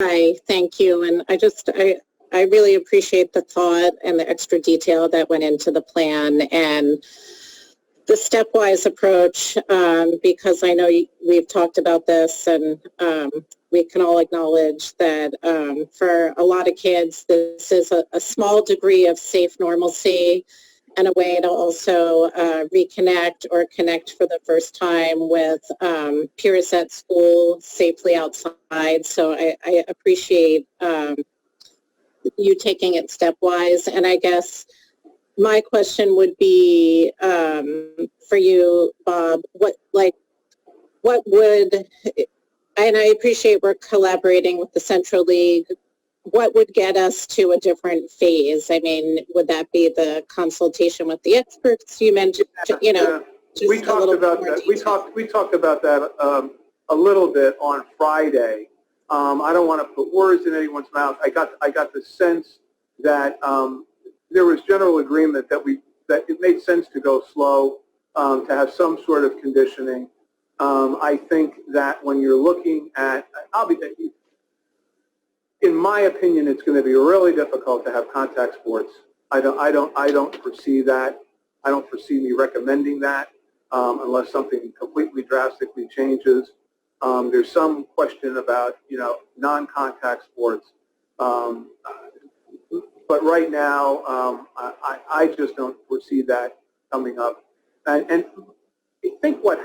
Hi, thank you. And I really appreciate the thought and the extra detail that went into the plan and the stepwise approach, because I know we've talked about this, and we can all acknowledge that for a lot of kids, this is a small degree of safe normalcy and a way to also reconnect or connect for the first time with peers at school safely outside. So I appreciate you taking it stepwise. And I guess my question would be for you, Bob, what would, and I appreciate we're collaborating with the Central League, what would get us to a different phase? I mean, would that be the consultation with the experts you mentioned? You know, just we talked about that. We talked about that a little bit on Friday. I don't want to put words in anyone's mouth. I got the sense that there was general agreement that it made sense to go slow, to have some sort of conditioning. I think that when you're looking at, in my opinion, it's going to be really difficult to have contact sports. I don't foresee that. I don't foresee me recommending that unless something completely drastically changes. There's some question about, non-contact sports. But right now, I just don't foresee that coming up. And I think what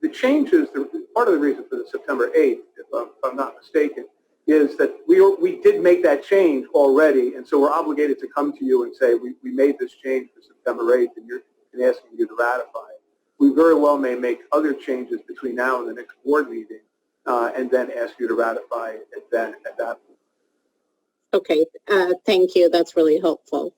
the changes, part of the reason for the September 8th, if I'm not mistaken, is that we did make that change already, and so we're obligated to come to you and say we made this change for September 8th, and asking you to ratify it. We very well may make other changes between now and the next board meeting, and then ask you to ratify it at that point. Okay, thank you. That's really helpful.